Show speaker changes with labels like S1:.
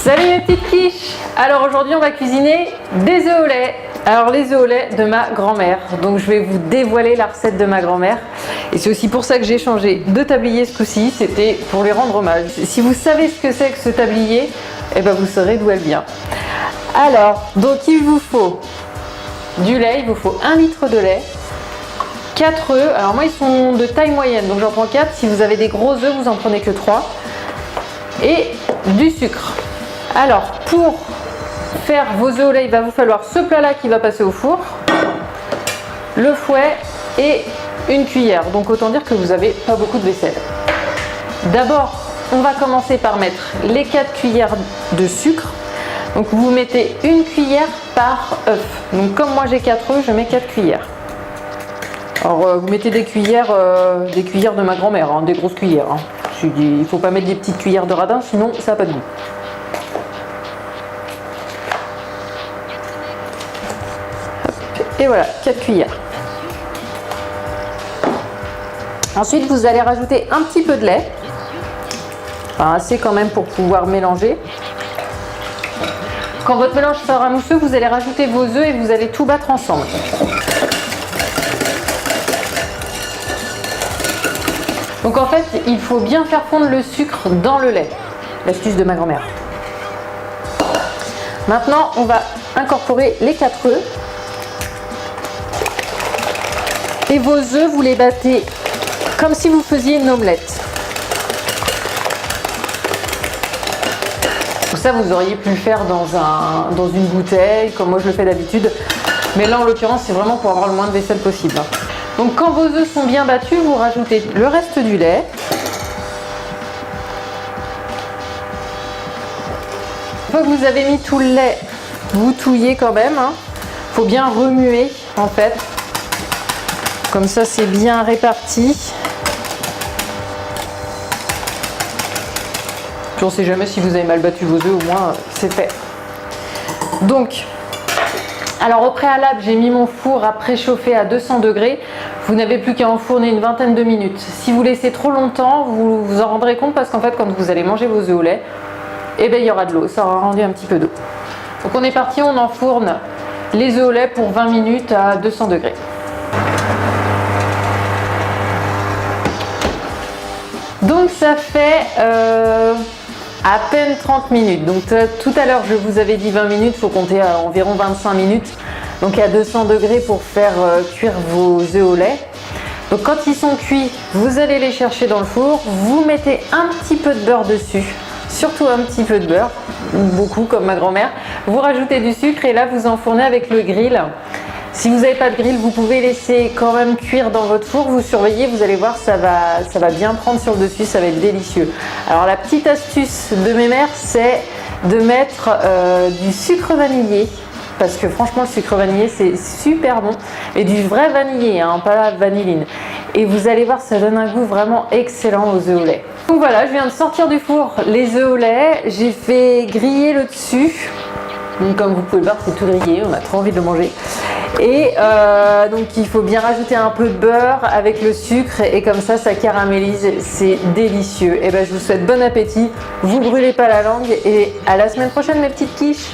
S1: Salut mes petites quiches. Alors aujourd'hui on va cuisiner des œufs au lait. Alors les œufs au lait de ma grand-mère. Donc je vais vous dévoiler la recette de ma grand-mère. Et c'est aussi pour ça que j'ai changé de tablier ce coup-ci. C'était pour lui rendre hommage. Si vous savez ce que c'est que ce tablier, eh ben vous saurez d'où elle vient. Alors, donc il vous faut du lait, il vous faut 1 litre de lait, 4 œufs. Alors moi ils sont de taille moyenne, donc j'en prends 4. Si vous avez des gros œufs, vous en prenez que 3. Et du sucre. Alors pour faire vos œufs au lait, il va vous falloir ce plat là qui va passer au four, le fouet et une cuillère. Donc autant dire que vous n'avez pas beaucoup de vaisselle. D'abord on va commencer par mettre les 4 cuillères de sucre. Donc vous mettez une cuillère par œuf. Donc comme moi j'ai 4 œufs, je mets 4 cuillères. Alors vous mettez des cuillères de ma grand-mère, hein, des grosses cuillères. Hein. Il ne faut pas mettre des petites cuillères de radin, sinon ça n'a pas de goût. Et voilà, 4 cuillères. Ensuite, vous allez rajouter un petit peu de lait. Enfin, assez quand même pour pouvoir mélanger. Quand votre mélange sera mousseux, vous allez rajouter vos œufs et vous allez tout battre ensemble. Donc en fait, il faut bien faire fondre le sucre dans le lait. L'astuce de ma grand-mère. Maintenant, on va incorporer les 4 œufs. Et vos œufs, vous les battez comme si vous faisiez une omelette. Ça, vous auriez pu le faire dans une bouteille, comme moi je le fais d'habitude. Mais là, en l'occurrence, c'est vraiment pour avoir le moins de vaisselle possible. Donc quand vos œufs sont bien battus, vous rajoutez le reste du lait. Une fois que vous avez mis tout le lait, vous touillez quand même. Il faut bien remuer en fait. Comme ça c'est bien réparti. Puis on ne sait jamais si vous avez mal battu vos œufs, au moins c'est fait. Donc, alors au préalable, j'ai mis mon four à préchauffer à 200 degrés. Vous n'avez plus qu'à enfourner une vingtaine de minutes. Si vous laissez trop longtemps, vous vous en rendrez compte parce qu'en fait, quand vous allez manger vos œufs au lait, eh bien, il y aura de l'eau. Ça aura rendu un petit peu d'eau. Donc on est parti, on enfourne les œufs au lait pour 20 minutes à 200 degrés. Donc ça fait à peine 30 minutes. Donc tout à l'heure, je vous avais dit 20 minutes, il faut compter à environ 25 minutes. Donc à 200 degrés pour faire cuire vos œufs au lait. Donc quand ils sont cuits, vous allez les chercher dans le four. Vous mettez un petit peu de beurre dessus, surtout un petit peu de beurre, beaucoup comme ma grand-mère. Vous rajoutez du sucre et là vous enfournez avec le grill. Si vous n'avez pas de grill, vous pouvez laisser quand même cuire dans votre four. Vous surveillez, vous allez voir, ça va bien prendre sur le dessus, ça va être délicieux. Alors la petite astuce de mes mères, c'est de mettre du sucre vanillé. Parce que franchement, le sucre vanillé, c'est super bon. Et du vrai vanillé, hein, pas la vanilline. Et vous allez voir, ça donne un goût vraiment excellent aux œufs au lait. Donc voilà, je viens de sortir du four les œufs au lait. J'ai fait griller le dessus. Donc comme vous pouvez le voir, c'est tout grillé. On a trop envie de le manger. Et donc il faut bien rajouter un peu de beurre avec le sucre et comme ça caramélise, c'est délicieux. Et ben je vous souhaite bon appétit, vous brûlez pas la langue et à la semaine prochaine mes petites quiches.